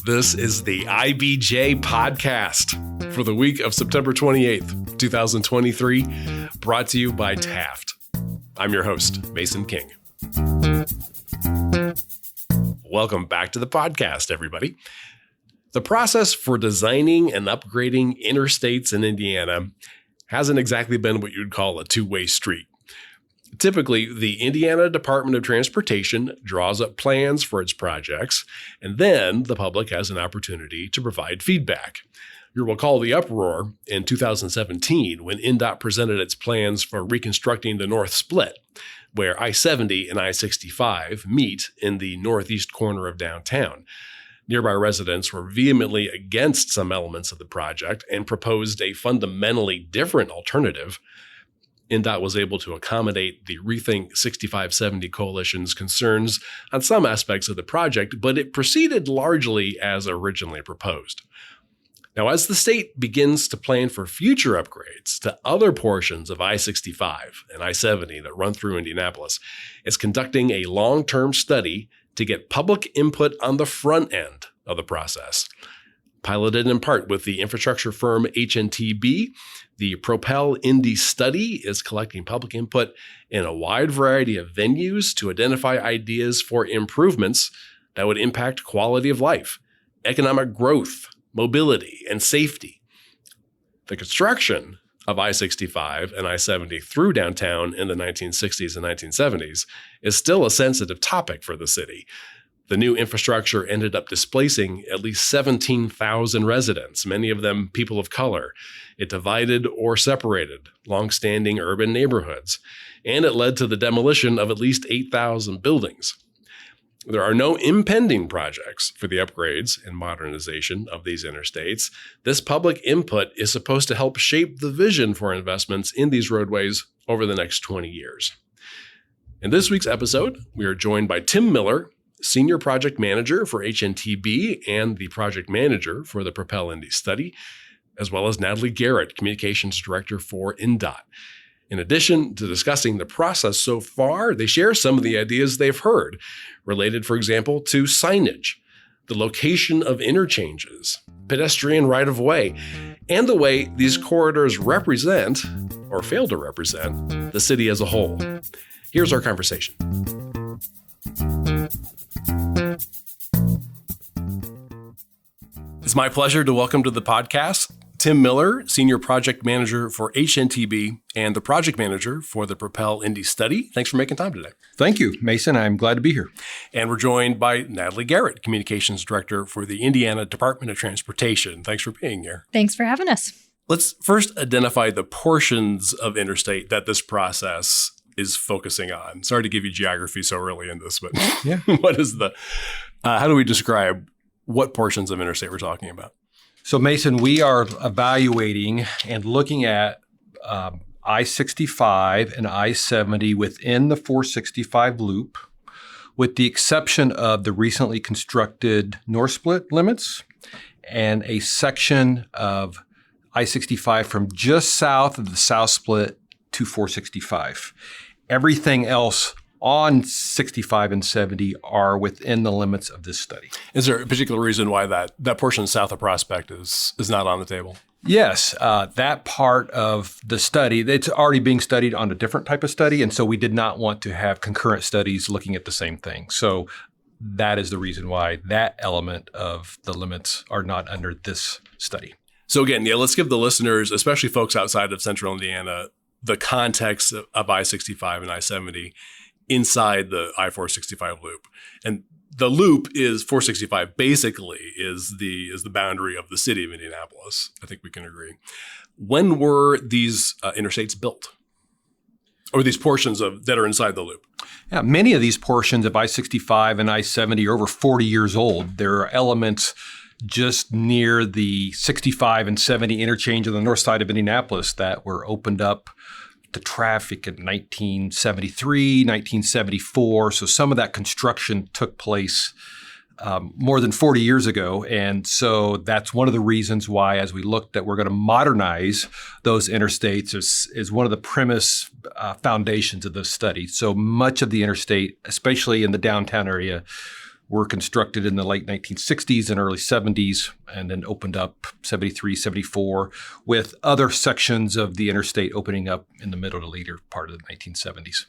This is the IBJ podcast for the week of September 28th, 2023, brought to you by Taft. I'm your host, Mason King. Welcome back to the podcast, everybody. The process for designing and upgrading interstates in Indiana hasn't exactly been what you'd call a two-way street. Typically, the Indiana Department of Transportation draws up plans for its projects, and then the public has an opportunity to provide feedback. You'll recall the uproar in 2017 when INDOT presented its plans for reconstructing the North Split, where I-70 and I-65 meet in the northeast corner of downtown. Nearby residents were vehemently against some elements of the project and proposed a fundamentally different alternative. INDOT was able to accommodate the Rethink 6570 coalition's concerns on some aspects of the project, but it proceeded largely as originally proposed. Now, as the state begins to plan for future upgrades to other portions of I-65 and I-70 that run through Indianapolis, it's conducting a long-term study to get public input on the front end of the process. Piloted in part with the infrastructure firm HNTB, the ProPEL Indy study is collecting public input in a wide variety of venues to identify ideas for improvements that would impact quality of life, economic growth, mobility, and safety. The construction of I-65 and I-70 through downtown in the 1960s and 1970s is still a sensitive topic for the city. The new infrastructure ended up displacing at least 17,000 residents, many of them people of color. It divided or separated longstanding urban neighborhoods, and it led to the demolition of at least 8,000 buildings. There are no impending projects for the upgrades and modernization of these interstates. This public input is supposed to help shape the vision for investments in these roadways over the next 20 years. In this week's episode, we are joined by Tim Miller, Senior Project Manager for HNTB and the Project Manager for the ProPEL Indy study, as well as Natalie Garrett, Communications Director for INDOT. In addition to discussing the process so far, they share some of the ideas they've heard, related, for example, to signage, the location of interchanges, pedestrian right-of-way, and the way these corridors represent, or fail to represent, the city as a whole. Here's our conversation. It's my pleasure to welcome to the podcast Tim Miller, Senior Project Manager for HNTB and the Project Manager for the ProPEL Indy study. Thanks for making time today. Thank you, Mason. I'm glad to be here. And we're joined by Natalie Garrett, Communications Director for the Indiana Department of Transportation. Thanks for being here. Thanks for having us. Let's first identify the portions of interstate that this process is focusing on. Sorry to give you geography so early in this, but yeah. What is how do we describe what portions of interstate we're talking about? So, Mason, we are evaluating and looking at I-65 and I-70 within the 465 loop, with the exception of the recently constructed North Split limits and a section of I-65 from just south of the South Split to 465. Everything else on 65 and 70 are within the limits of this study. Is there a particular reason why that portion south of Prospect is not on the table? Yes, that part of the study, it's already being studied on a different type of study, and so we did not want to have concurrent studies looking at the same thing. So that is the reason why that element of the limits are not under this study. So again, let's give the listeners, especially folks outside of central Indiana, the context of I-65 and I-70 inside the I-465 loop. And the loop is 465 basically is the boundary of the city of Indianapolis. I think we can agree. When were these interstates built? Or these portions that are inside the loop? Yeah, many of these portions of I-65 and I-70 are over 40 years old. There are elements just near the 65 and 70 interchange on the north side of Indianapolis that were opened up to traffic in 1973, 1974. So some of that construction took place more than 40 years ago. And so that's one of the reasons why, as we looked at, we're going to modernize those interstates is one of the premise foundations of this study. So much of the interstate, especially in the downtown area, were constructed in the late 1960s and early 70s, and then opened up 73, 74, with other sections of the interstate opening up in the middle to later part of the 1970s.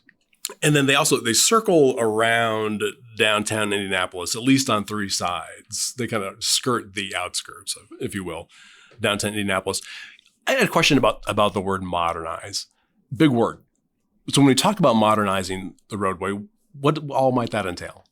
And then they circle around downtown Indianapolis, at least on three sides. They kind of skirt the outskirts, if you will, downtown Indianapolis. I had a question about the word modernize. Big word. So when we talk about modernizing the roadway, what all might that entail?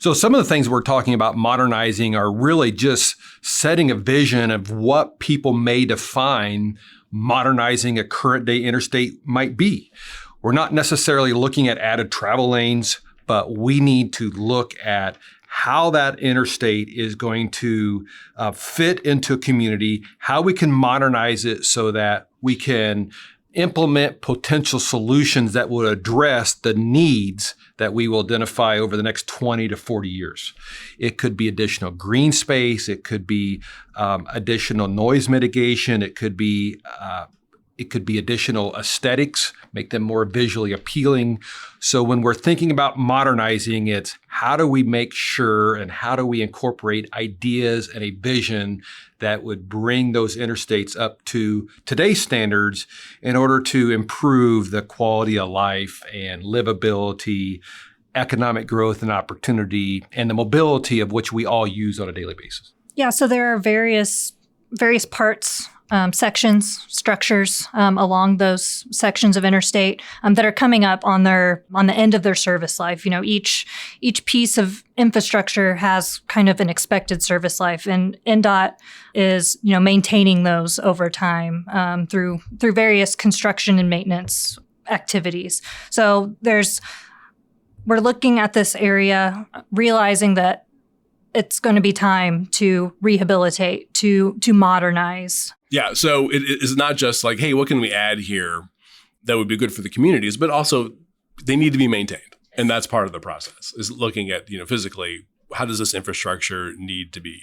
So some of the things we're talking about modernizing are really just setting a vision of what people may define modernizing a current day interstate might be. We're not necessarily looking at added travel lanes, but we need to look at how that interstate is going to fit into a community, how we can modernize it so that we can implement potential solutions that would address the needs that we will identify over the next 20 to 40 years. It could be additional green space. It could be additional noise mitigation. It could be additional aesthetics, make them more visually appealing. So when we're thinking about modernizing, it's how do we make sure and how do we incorporate ideas and a vision that would bring those interstates up to today's standards in order to improve the quality of life and livability, economic growth and opportunity, and the mobility of which we all use on a daily basis. Yeah, so there are various parts, sections, structures along those sections of interstate that are coming up on the end of their service life. You know, each piece of infrastructure has kind of an expected service life, and INDOT is maintaining those over time through various construction and maintenance activities. So we're looking at this area, realizing that it's going to be time to rehabilitate, to modernize. Yeah, so it is not just like, hey, what can we add here that would be good for the communities, but also they need to be maintained. And that's part of the process, is looking at, physically, how does this infrastructure need to be,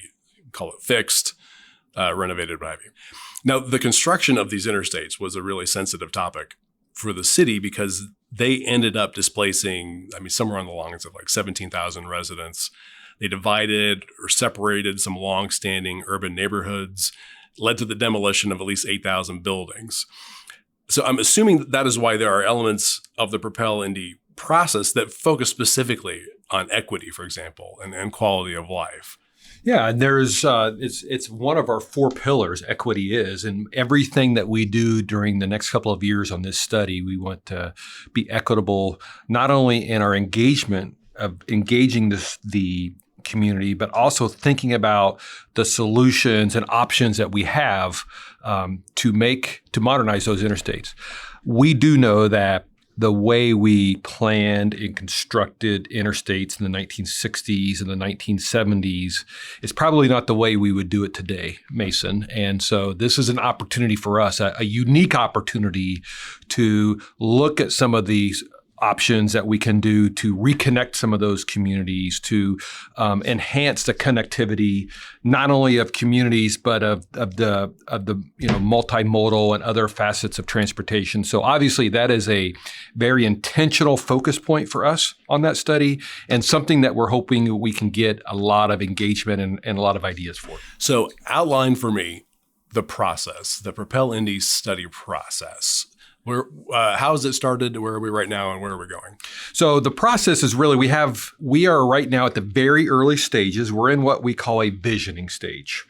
call it fixed, renovated, what have you. Now, the construction of these interstates was a really sensitive topic for the city because they ended up displacing, somewhere on the lines of like 17,000 residents. They divided or separated some long-standing urban neighborhoods, led to the demolition of at least 8,000 buildings. So I'm assuming that is why there are elements of the ProPEL Indy process that focus specifically on equity, for example, and quality of life. Yeah, and there's it's one of our four pillars, equity is, and everything that we do during the next couple of years on this study, we want to be equitable, not only in our engagement of engaging the community, but also thinking about the solutions and options that we have to modernize those interstates. We do know that the way we planned and constructed interstates in the 1960s and the 1970s is probably not the way we would do it today, Mason. And so this is an opportunity for us, a unique opportunity to look at some of these options that we can do to reconnect some of those communities, to enhance the connectivity, not only of communities, but of the multimodal and other facets of transportation. So obviously that is a very intentional focus point for us on that study, and something that we're hoping we can get a lot of engagement and a lot of ideas for. So outline for me the process, the ProPEL Indy study process. How has it started? Where are we right now, and where are we going? So the process is really, we are right now at the very early stages. We're in what we call a visioning stage.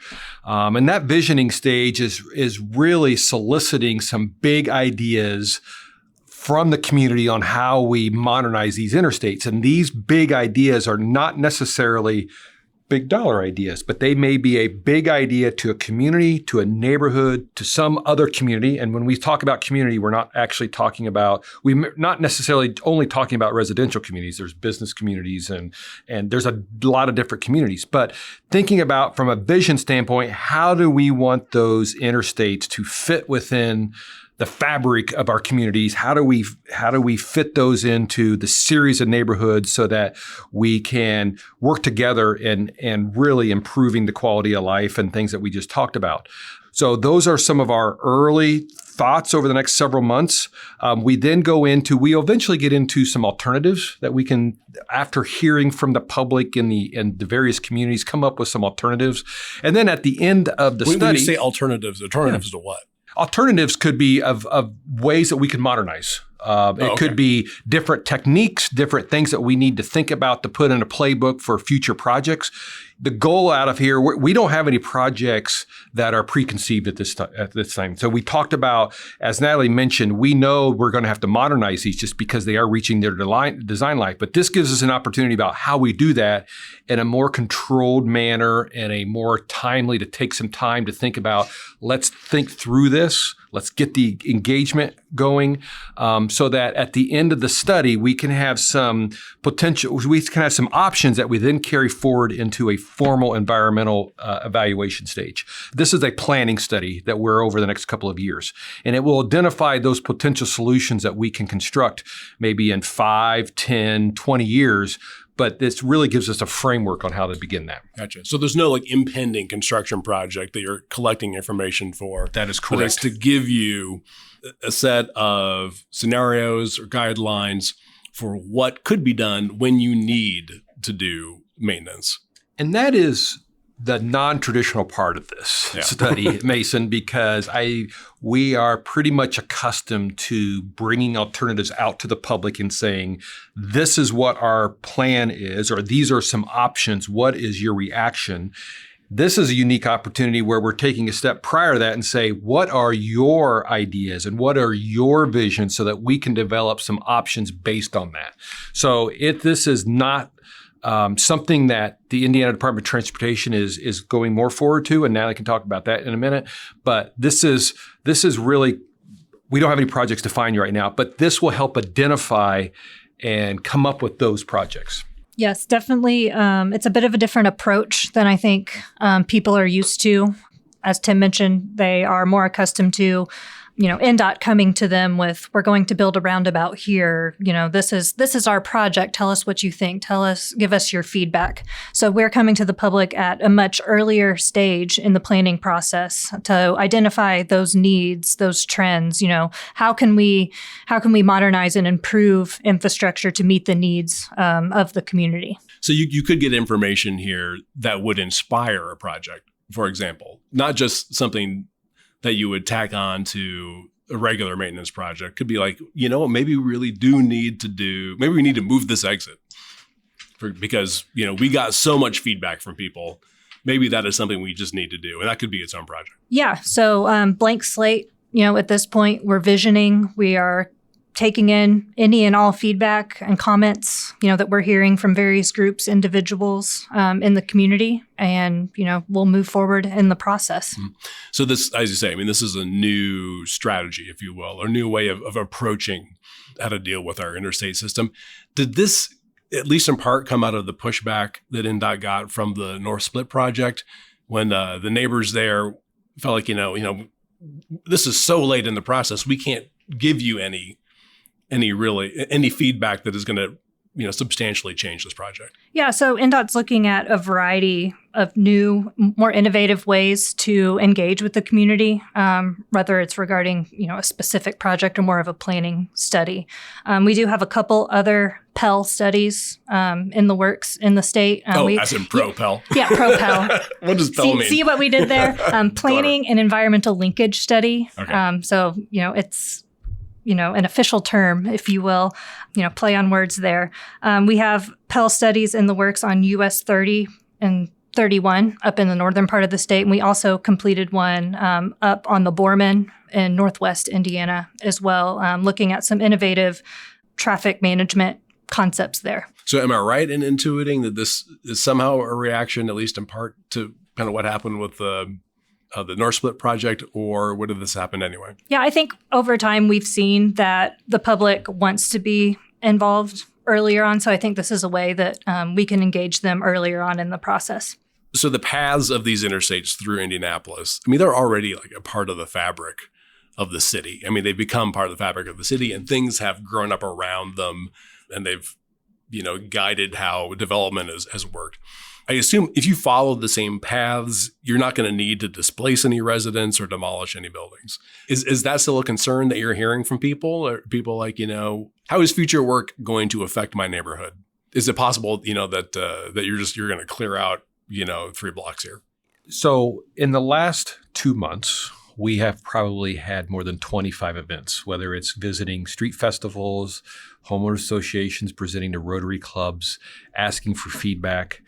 And that visioning stage is really soliciting some big ideas from the community on how we modernize these interstates. And these big ideas are not necessarily big dollar ideas, but they may be a big idea to a community, to a neighborhood, to some other community. And when we talk about community, we're not necessarily only talking about residential communities. There's business communities and there's a lot of different communities. But thinking about, from a vision standpoint, how do we want those interstates to fit within the fabric of our communities? How do we fit those into the series of neighborhoods so that we can work together and really improving the quality of life and things that we just talked about? So those are some of our early thoughts over the next several months. We will eventually get into some alternatives that we can, after hearing from the public and the various communities, come up with some alternatives. And then at the end of the study— When you say alternatives to what? Alternatives could be of ways that we can modernize. It could be different techniques, different things that we need to think about to put in a playbook for future projects. The goal out of here, we don't have any projects that are preconceived at this time. So we talked about, as Natalie mentioned, we know we're going to have to modernize these just because they are reaching their design life. But this gives us an opportunity about how we do that in a more controlled manner and a more timely, to take some time to think about, let's think through this. Let's get the engagement going so that at the end of the study, we can have some options that we then carry forward into a formal environmental evaluation stage. This is a planning study that we're over the next couple of years, and it will identify those potential solutions that we can construct maybe in 5, 10, 20 years. But this really gives us a framework on how to begin that. Gotcha. So there's no impending construction project that you're collecting information for. That is correct. But it's to give you a set of scenarios or guidelines for what could be done when you need to do maintenance. And that is the non-traditional part of this study, Mason, because we are pretty much accustomed to bringing alternatives out to the public and saying, this is what our plan is, or these are some options. What is your reaction? This is a unique opportunity where we're taking a step prior to that and say, what are your ideas and what are your visions so that we can develop some options based on that? So this is not something that the Indiana Department of Transportation is going more forward to, and Natalie can talk about that in a minute. But this is really, we don't have any projects defined right now, but this will help identify and come up with those projects. Yes, definitely. It's a bit of a different approach than I think people are used to. As Tim mentioned, they are more accustomed to INDOT coming to them with, we're going to build a roundabout here. This is our project. Tell us what you think. Give us your feedback. So we're coming to the public at a much earlier stage in the planning process to identify those needs, those trends. How can we modernize and improve infrastructure to meet the needs of the community? So you could get information here that would inspire a project, for example, not just something that you would tack on to a regular maintenance project. Could be maybe we really do need to maybe we need to move this exit because, we got so much feedback from people. Maybe that is something we just need to do. And that could be its own project. Yeah. So blank slate, at this point, we're visioning. We are taking in any and all feedback and comments, that we're hearing from various groups, individuals in the community, and, we'll move forward in the process. Mm-hmm. So this, as you say, this is a new strategy, if you will, or new way of approaching how to deal with our interstate system. Did this, at least in part, come out of the pushback that INDOT got from the North Split project when the neighbors there felt like, this is so late in the process, we can't give you any feedback that is going to, substantially change this project? Yeah. So INDOT's looking at a variety of new, more innovative ways to engage with the community, whether it's regarding, a specific project or more of a planning study. We do have a couple other PEL studies in the works in the state. As in ProPEL. Yeah, ProPEL. What does PEL mean? See what we did there? Planning and environmental linkage study. Okay. So, it's an official term, if you will, play on words there. We have PEL studies in the works on US 30 and 31 up in the northern part of the state. And we also completed one up on the Borman in northwest Indiana as well, looking at some innovative traffic management concepts there. So am I right in intuiting that this is somehow a reaction, at least in part, to kind of what happened with the North Split project, or what did this happen anyway? Yeah, I think over time we've seen that the public wants to be involved earlier on. So I think this is a way that we can engage them earlier on in the process. So the paths of these interstates through Indianapolis, they're already a part of the fabric of the city. They've become part of the fabric of the city, and things have grown up around them, and they've guided how development has worked. I assume if you follow the same paths, you're not going to need to displace any residents or demolish any buildings. Is that still a concern that you're hearing from people? Or people like, how is future work going to affect my neighborhood? Is it possible, that you're going to clear out, 3 blocks here? So in the last 2 months, we have probably had more than 25 events, whether it's visiting street festivals, homeowner associations, presenting to Rotary clubs, asking for feedback.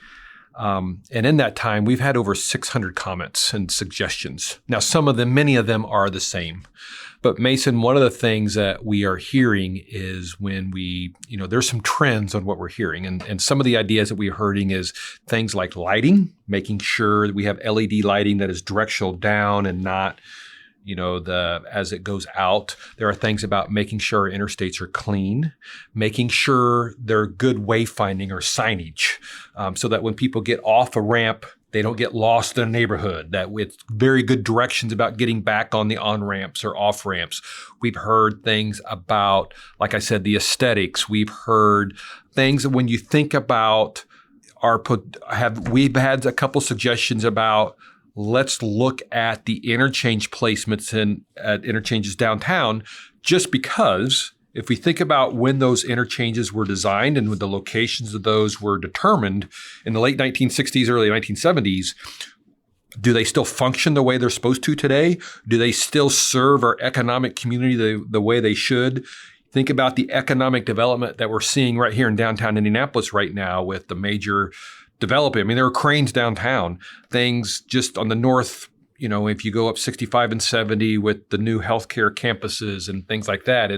And in that time, we've had over 600 comments and suggestions. Now, many of them are the same. But Mason, one of the things that we are hearing is when there's some trends on what we're hearing. And some of the ideas that we're hearing is things like lighting, making sure that we have LED lighting that is directional down and not, as it goes out. There are things about making sure our interstates are clean, making sure they're good wayfinding or signage, so that when people get off a ramp, they don't get lost in a neighborhood, that with very good directions about getting back on the on-ramps or off-ramps. We've heard things about, like I said, the aesthetics. We've heard things that when you think about we've had a couple suggestions about let's look at the interchange placements at interchanges downtown, just because if we think about when those interchanges were designed and when the locations of those were determined in the late 1960s, early 1970s, do they still function the way they're supposed to today? Do they still serve our economic community the way they should? Think about the economic development that we're seeing right here in downtown Indianapolis right now with the major developing. I mean, there are cranes downtown, things just on the north, if you go up 65 and 70 with the new healthcare campuses and things like that,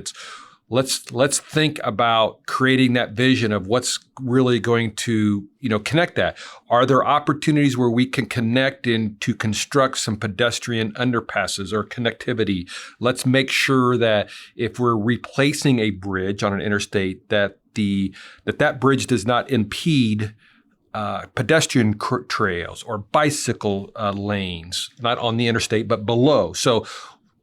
let's think about creating that vision of what's really going to, connect that. Are there opportunities where we can connect to construct some pedestrian underpasses or connectivity? Let's make sure that if we're replacing a bridge on an interstate, that that bridge does not impede pedestrian trails or bicycle lanes, not on the interstate, but below. So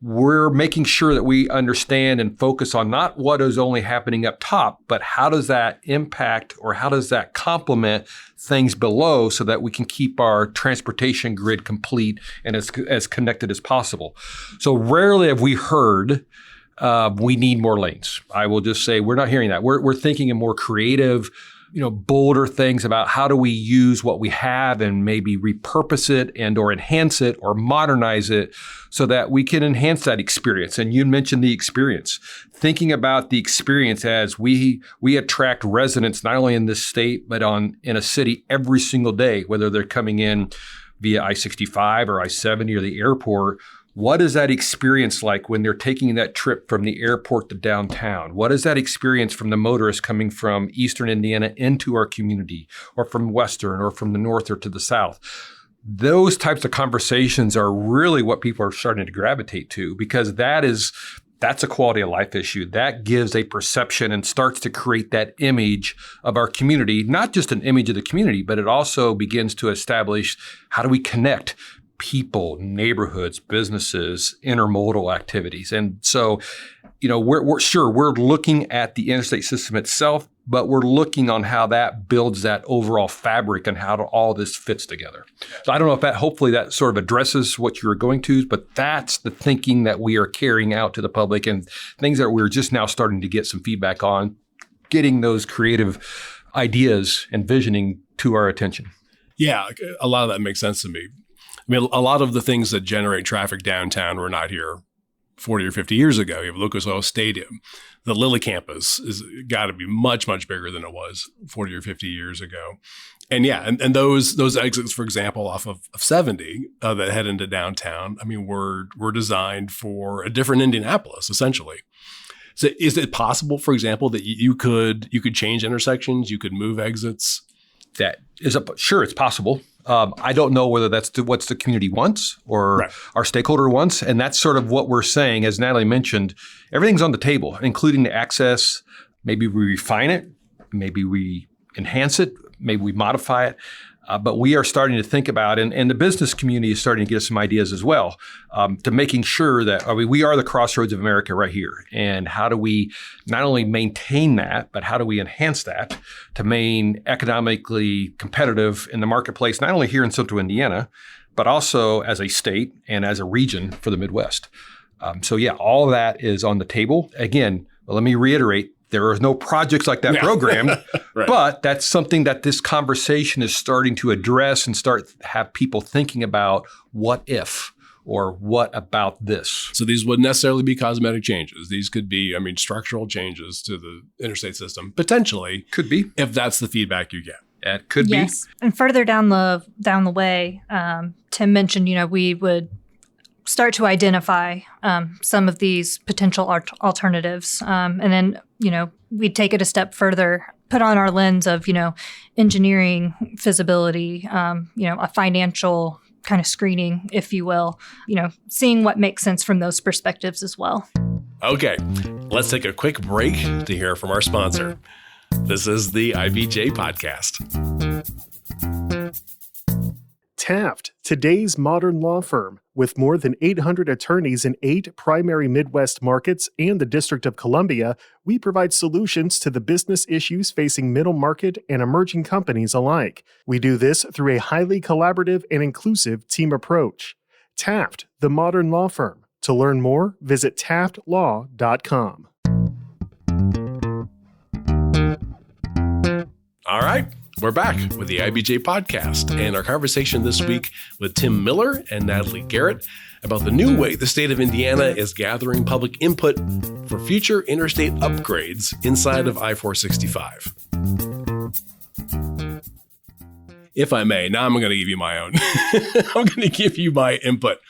we're making sure that we understand and focus on not what is only happening up top, but how does that impact or how does that complement things below so that we can keep our transportation grid complete and as connected as possible. So rarely have we heard we need more lanes. I will just say we're not hearing that. We're thinking in more creative, bolder things about how do we use what we have and maybe repurpose it and or enhance it or modernize it so that we can enhance that experience. And you mentioned the experience. Thinking about the experience as we attract residents not only in this state, but in a city every single day, whether they're coming in via I-65 or I-70 or the airport. What is that experience like when they're taking that trip from the airport to downtown? What is that experience from the motorist coming from Eastern Indiana into our community or from Western or from the north or to the south? Those types of conversations are really what people are starting to gravitate to because that's a quality of life issue. That gives a perception and starts to create that image of our community, not just an image of the community, but it also begins to establish how do we connect people, neighborhoods, businesses, intermodal activities. And so, we're looking at the interstate system itself, but we're looking on how that builds that overall fabric and how all this fits together. So I don't know if hopefully that sort of addresses what you were going to, but that's the thinking that we are carrying out to the public and things that we're just now starting to get some feedback on, getting those creative ideas and visioning to our attention. Yeah, a lot of that makes sense to me. I mean, a lot of the things that generate traffic downtown were not here 40 or 50 years ago. You have Lucas Oil Stadium. The Lilly campus has got to be much, much bigger than it was 40 or 50 years ago. And and those exits, for example, off of 70 that head into downtown, I mean, were designed for a different Indianapolis, essentially. So is it possible, for example, that you could change intersections, you could move exits? Sure, it's possible. I don't know whether that's what the community wants or our stakeholder wants. And that's sort of what we're saying. As Natalie mentioned, everything's on the table, including the access. Maybe we refine it. Maybe we enhance it. Maybe we modify it. But we are starting to think about, and the business community is starting to get us some ideas as well, to making sure that we are the crossroads of America right here. And how do we not only maintain that, but how do we enhance that to remain economically competitive in the marketplace, not only here in Central Indiana, but also as a state and as a region for the Midwest. So yeah, all of that is on the table. Again, let me reiterate, there are no projects like that programmed, Right. But that's something that this conversation is starting to address and have people thinking about what if or what about this. So these wouldn't necessarily be cosmetic changes. These could be, structural changes to the interstate system, potentially. Could be. If that's the feedback you get. It could be. And further down the way, Tim mentioned, we would start to identify some of these potential alternatives. And then, we'd take it a step further, put on our lens of, engineering feasibility, a financial kind of screening, if you will, seeing what makes sense from those perspectives as well. Okay, let's take a quick break to hear from our sponsor. This is the IBJ Podcast. Taft, today's modern law firm. With more than 800 attorneys in 8 primary Midwest markets and the District of Columbia, we provide solutions to the business issues facing middle market and emerging companies alike. We do this through a highly collaborative and inclusive team approach. Taft, the modern law firm. To learn more, visit taftlaw.com. All right, we're back with the IBJ Podcast and our conversation this week with Tim Miller and Natalie Garrett about the new way the state of Indiana is gathering public input for future interstate upgrades inside of I-65. If I may, now I'm going to give you my own. I'm going to give you my input.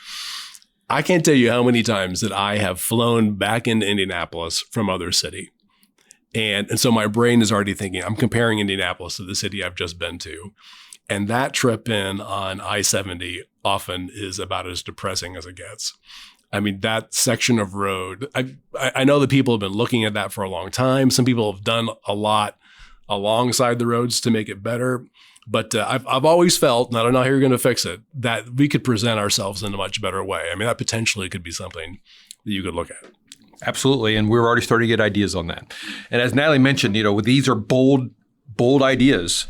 I can't tell you how many times that I have flown back into Indianapolis from other city. And so my brain is already thinking, I'm comparing Indianapolis to the city I've just been to. And that trip in on I-70 often is about as depressing as it gets. That section of road, I know that people have been looking at that for a long time. Some people have done a lot alongside the roads to make it better. But I've always felt, and I don't know how you're going to fix it, that we could present ourselves in a much better way. That potentially could be something that you could look at. Absolutely. And we're already starting to get ideas on that. And as Natalie mentioned, these are bold ideas.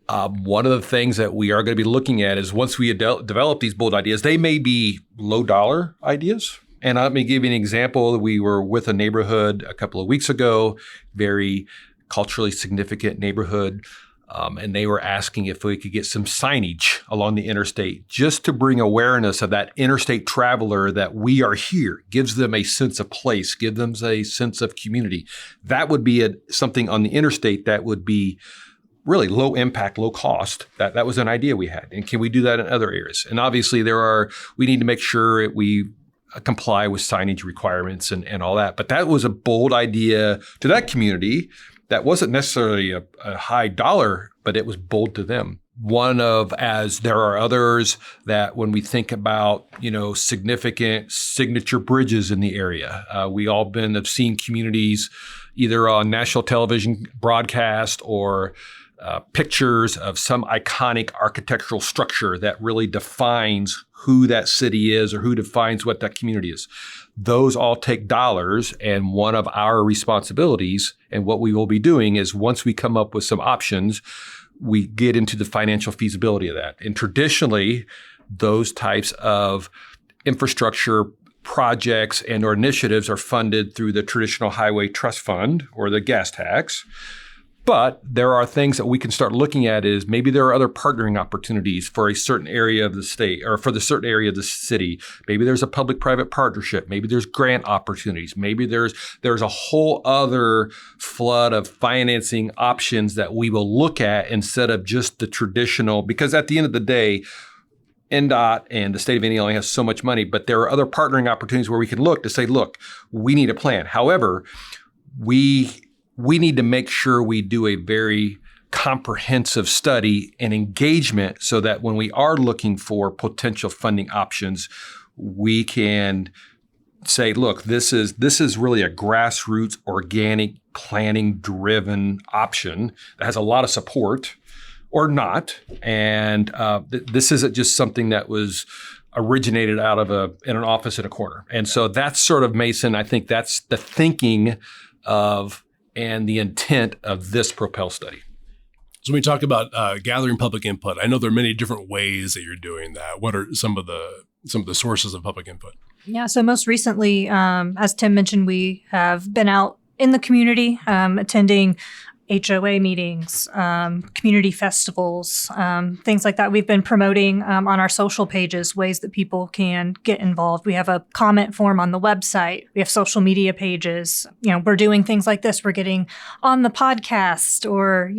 One of the things that we are going to be looking at is once we develop these bold ideas, they may be low dollar ideas. And let me give you an example. We were with a neighborhood a couple of weeks ago, very culturally significant neighborhood. And they were asking if we could get some signage along the interstate just to bring awareness of that interstate traveler that we are here, gives them a sense of place, give them a sense of community. That would be something on the interstate that would be really low impact, low cost. That was an idea we had. And can we do that in other areas? And obviously we need to make sure we comply with signage requirements and all that. But that was a bold idea to that community. That wasn't necessarily a high dollar, but it was bold to them. As there are others that when we think about, significant signature bridges in the area, we all have seen communities either on national television broadcast or pictures of some iconic architectural structure that really defines who that city is or who defines what that community is. Those all take dollars, and one of our responsibilities and what we will be doing is once we come up with some options, we get into the financial feasibility of that. And traditionally, those types of infrastructure projects and or initiatives are funded through the traditional highway trust fund or the gas tax. But there are things that we can start looking at is maybe there are other partnering opportunities for a certain area of the state or for the certain area of the city. Maybe there's a public-private partnership. Maybe there's grant opportunities. Maybe there's a whole other flood of financing options that we will look at instead of just the traditional, because at the end of the day, INDOT and the state of Indiana only has so much money, but there are other partnering opportunities where we can look to say, look, we need a plan. However, we need to make sure we do a very comprehensive study and engagement so that when we are looking for potential funding options, we can say, look, this is really a grassroots, organic, planning-driven option that has a lot of support or not. And this isn't just something that was originated out of in an office in a corner. And so that's sort of, Mason, I think that's the thinking of and the intent of this ProPEL study. So when we talk about gathering public input, I know there are many different ways that you're doing that. What are some of the sources of public input? Yeah, so most recently, as Tim mentioned, we have been out in the community, attending HOA meetings, community festivals, things like that. We've been promoting on our social pages ways that people can get involved. We have a comment form on the website. We have social media pages. We're doing things like this. We're getting on the podcast or,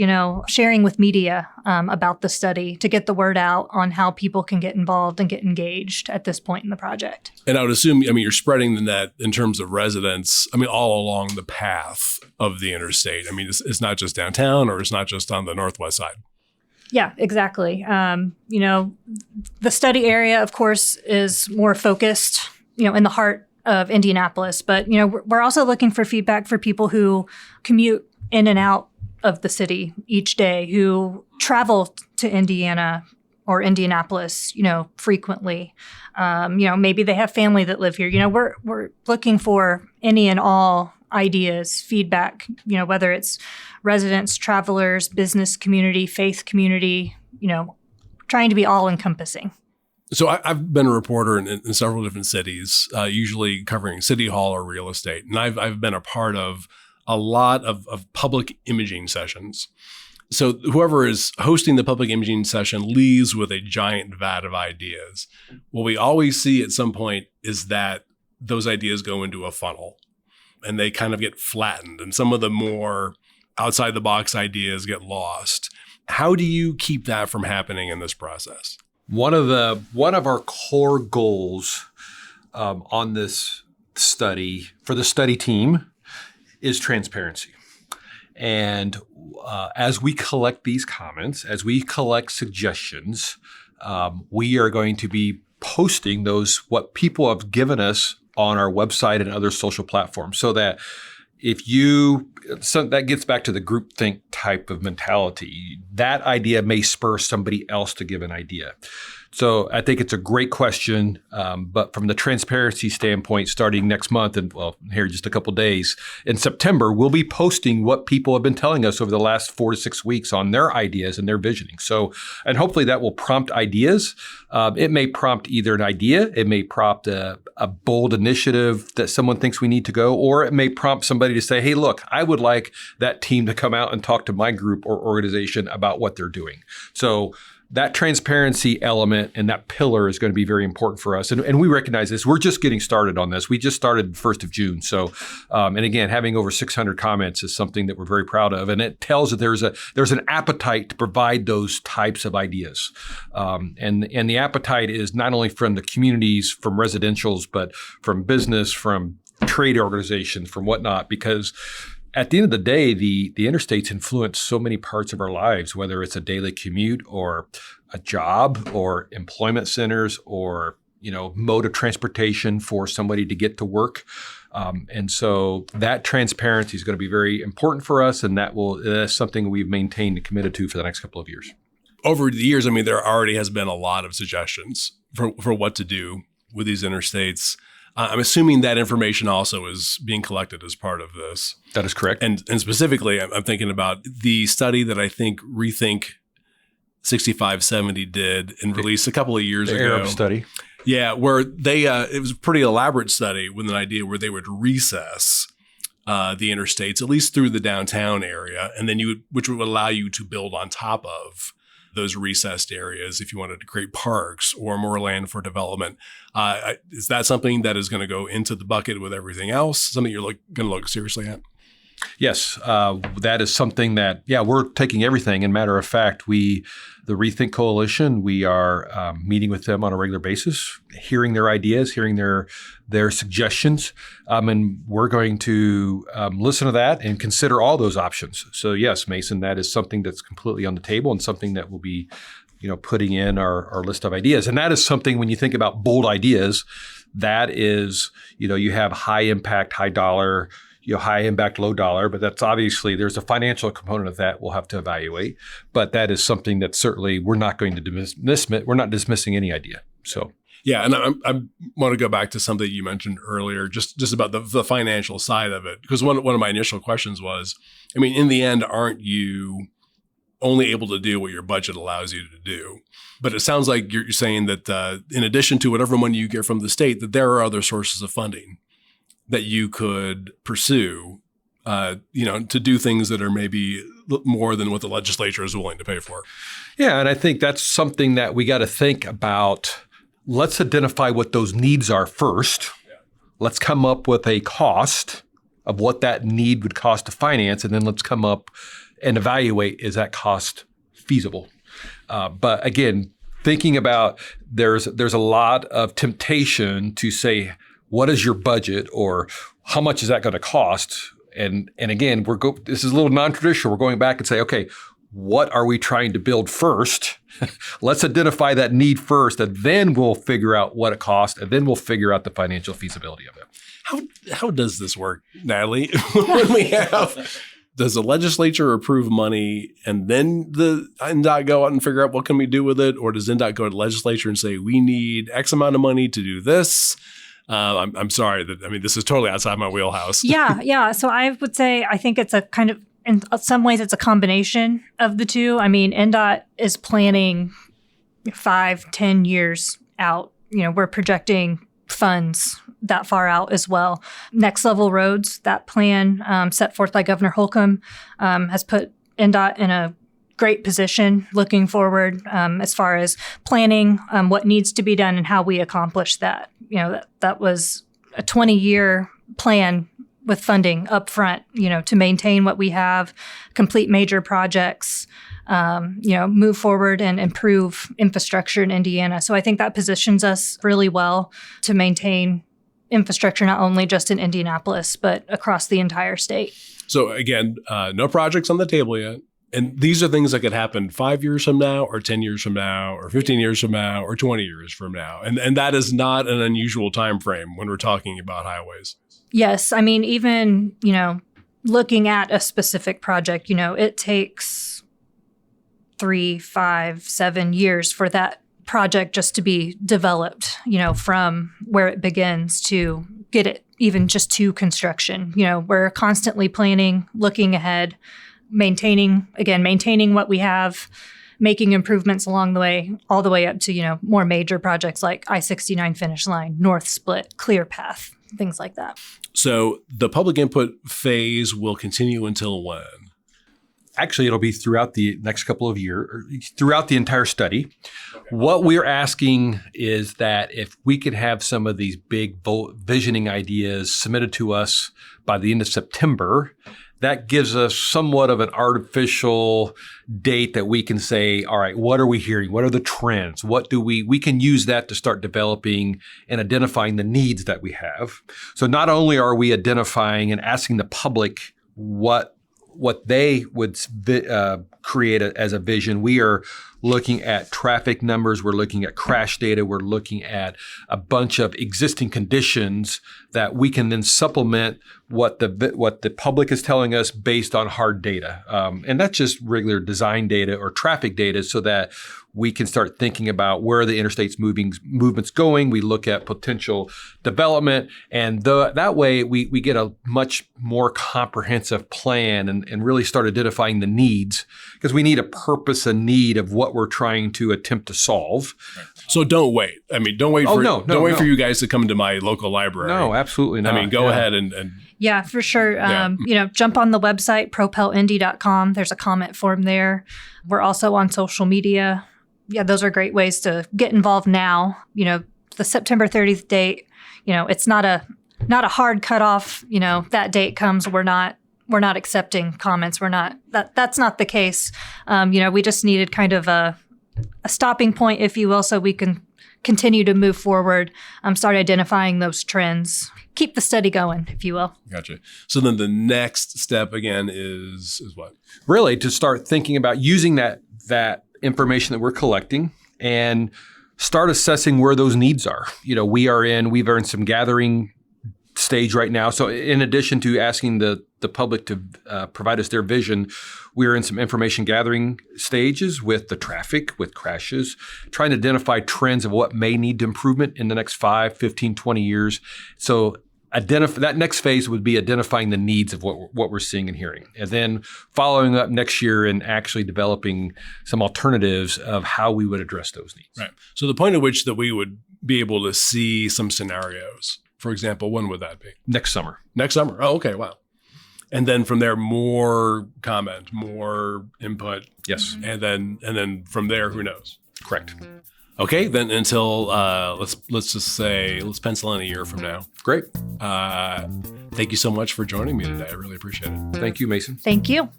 sharing with media about the study to get the word out on how people can get involved and get engaged at this point in the project. And I would assume, you're spreading the net in terms of residents, all along the path of the interstate. It's not just downtown, or it's not just on the northwest side. Yeah, exactly. The study area, of course, is more focused, in the heart of Indianapolis. But, we're also looking for feedback for people who commute in and out of the city each day, who travel to Indiana or Indianapolis, frequently. Maybe they have family that live here. We're looking for any and all ideas, feedback, whether it's residents, travelers, business community, faith community, trying to be all encompassing. So I've been a reporter in several different cities, usually covering city hall or real estate. And I've been a part of a lot of public imaging sessions. So whoever is hosting the public imaging session leaves with a giant vat of ideas. What we always see at some point is that those ideas go into a funnel and they kind of get flattened, and some of the more outside the box ideas get lost. How do you keep that from happening in this process? One of our core goals on this study for the study team is transparency. And as we collect these comments, as we collect suggestions, we are going to be posting what people have given us on our website and other social platforms, so that that gets back to the groupthink type of mentality. That idea may spur somebody else to give an idea. So I think it's a great question, but from the transparency standpoint, starting next month and here just a couple of days in September, we'll be posting what people have been telling us over the last 4 to 6 weeks on their ideas and their visioning. So, and hopefully that will prompt ideas. It may prompt either an idea, it may prompt a bold initiative that someone thinks we need to go, or it may prompt somebody to say, hey, look, I would like that team to come out and talk to my group or organization about what they're doing. So that transparency element and that pillar is going to be very important for us. And we recognize this. We're just getting started on this. We just started 1st of June. So, and again, having over 600 comments is something that we're very proud of. And it tells that there's an appetite to provide those types of ideas. And the appetite is not only from the communities, from residentials, but from business, from trade organizations, from whatnot, because at the end of the day, the interstates influence so many parts of our lives, whether it's a daily commute or a job or employment centers or, mode of transportation for somebody to get to work. And so that transparency is going to be very important for us. And that's something we've maintained and committed to for the next couple of years. Over the years, there already has been a lot of suggestions for what to do with these interstates. I'm assuming that information also is being collected as part of this. That is correct. And specifically, I'm thinking about the study that I think Rethink 6570 did and released a couple of years ago. The Arab study. Yeah, where they it was a pretty elaborate study with an idea where they would recess the interstates, at least through the downtown area, and then which would allow you to build on top of those recessed areas if you wanted to create parks or more land for development. Is that something that is going to go into the bucket with everything else? Something you're going to look seriously at? Yes, that is something that, we're taking everything. And matter of fact, the Rethink Coalition, we are meeting with them on a regular basis, hearing their ideas, hearing their suggestions. And we're going to listen to that and consider all those options. So yes, Mason, that is something that's completely on the table and something that we'll be, putting in our list of ideas. And that is something, when you think about bold ideas, that is, you have high impact, high dollar, high impact, low dollar, but that's obviously there's a financial component of that we'll have to evaluate. But that is something that certainly we're not going to dismiss. We're not dismissing any idea. So. Yeah, and I want to go back to something you mentioned earlier, just about the financial side of it, because one of my initial questions was, I mean, in the end, aren't you only able to do what your budget allows you to do? But it sounds like you're saying that in addition to whatever money you get from the state, that there are other sources of funding that you could pursue, to do things that are maybe more than what the legislature is willing to pay for. Yeah, and I think that's something that we got to think about. Let's identify what those needs are first. Yeah. Let's come up with a cost of what that need would cost to finance, and then let's come up and evaluate, is that cost feasible? But again, thinking about there's a lot of temptation to say, what is your budget, or how much is that going to cost? And again, this is a little non-traditional. We're going back and say, okay, what are we trying to build first? Let's identify that need first, and then we'll figure out what it costs, and then we'll figure out the financial feasibility of it. How does this work, Natalie? Does the legislature approve money and then the INDOT go out and figure out what can we do with it? Or does INDOT go to the legislature and say, we need X amount of money to do this? I'm sorry this is totally outside my wheelhouse. Yeah. So I would say, I think it's a kind of, in some ways, it's a combination of the two. I mean, INDOT is planning 5-10 years out. We're projecting funds that far out as well. Next Level Roads, that plan set forth by Governor Holcomb, has put INDOT in a great position looking forward as far as planning what needs to be done and how we accomplish that. That was a 20-year plan with funding up front, to maintain what we have, complete major projects, move forward and improve infrastructure in Indiana. So I think that positions us really well to maintain infrastructure, not only just in Indianapolis, but across the entire state. So again, no projects on the table yet. And these are things that could happen 5 years from now, or 10 years from now, or 15 years from now, or 20 years from now. And that is not an unusual time frame when we're talking about highways. Yes. I mean, even, looking at a specific project, it takes 3, 5, 7 years for that project just to be developed, from where it begins to get it even just to construction. We're constantly planning, looking ahead, maintaining what we have, making improvements along the way, all the way up to, more major projects like I-69 finish line, North Split, Clear Path, things like that. So the public input phase will continue until when? Actually, it'll be throughout the next couple of years, throughout the entire study. Okay. What we're asking is that if we could have some of these big visioning ideas submitted to us by the end of September, that gives us somewhat of an artificial date that we can say, all right, what are we hearing? What are the trends? What do we can use that to start developing and identifying the needs that we have. So not only are we identifying and asking the public what they would create as a vision, we are looking at traffic numbers, we're looking at crash data, we're looking at a bunch of existing conditions that we can then supplement what the public is telling us based on hard data. And that's just regular design data or traffic data, so that we can start thinking about where are the interstates movements going. We look at potential development, and that way we get a much more comprehensive plan and really start identifying the needs, because we need a purpose, a need of what we're trying to attempt to solve. Right. So don't wait. I mean, don't wait for you guys to come to my local library. No, absolutely not. I mean, go ahead and yeah, for sure. Jump on the website, propelindy.com. There's a comment form there. We're also on social media. Yeah, those are great ways to get involved now. The September 30th date, it's not a hard cutoff. That date comes, we're not accepting comments. That's not the case. We just needed kind of a stopping point, if you will, so we can continue to move forward, start identifying those trends, keep the study going, if you will. Gotcha. So then the next step again is what? Really to start thinking about using that information that we're collecting and start assessing where those needs are. We've earned some gathering stage right now. So in addition to asking the public to provide us their vision, we're in some information gathering stages with the traffic, with crashes, trying to identify trends of what may need improvement in the next 5, 15, 20 years. So that next phase would be identifying the needs of what we're seeing and hearing. And then following up next year and actually developing some alternatives of how we would address those needs. Right. So the point at which that we would be able to see some scenarios, for example, when would that be? Next summer. Next summer. Oh, okay. Wow. And then from there, more comment, more input. Yes. And then from there, who knows? Correct. Okay, then until let's just say let's pencil in a year from now. Great. Thank you so much for joining me today. I really appreciate it. Thank you, Mason. Thank you.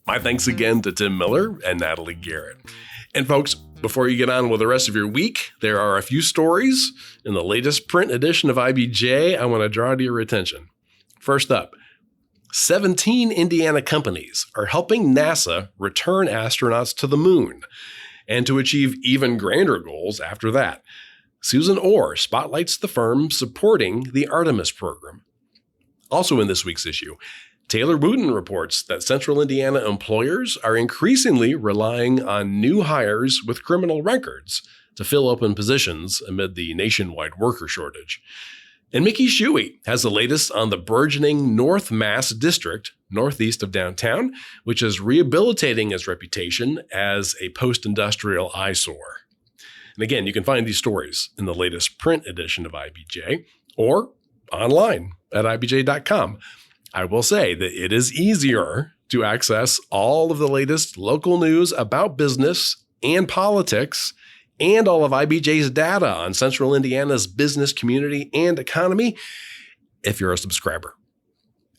My thanks again to Tim Miller and Natalie Garrett. And folks, before you get on with the rest of your week, there are a few stories in the latest print edition of IBJ I want to draw to your attention. First up, 17 Indiana companies are helping NASA return astronauts to the moon and to achieve even grander goals after that. Susan Orr spotlights the firm supporting the Artemis program. Also in this week's issue, Taylor Wooten reports that Central Indiana employers are increasingly relying on new hires with criminal records to fill open positions amid the nationwide worker shortage. And Mickey Shuey has the latest on the burgeoning North Mass district, northeast of downtown, which is rehabilitating its reputation as a post-industrial eyesore. And again, you can find these stories in the latest print edition of IBJ or online at ibj.com. I will say that it is easier to access all of the latest local news about business and politics and all of IBJ's data on Central Indiana's business community and economy if you're a subscriber.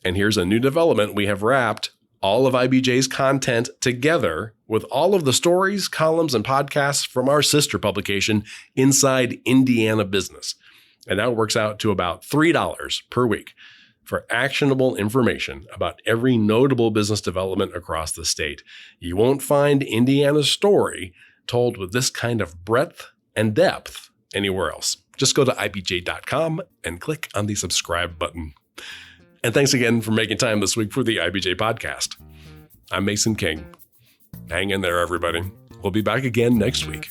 And here's a new development. We have wrapped all of IBJ's content together with all of the stories, columns, and podcasts from our sister publication, Inside Indiana Business. And that works out to about $3 per week for actionable information about every notable business development across the state. You won't find Indiana's story told with this kind of breadth and depth anywhere else. Just go to ibj.com and click on the subscribe button. And thanks again for making time this week for the IBJ podcast. I'm Mason King. Hang in there, everybody. We'll be back again next week.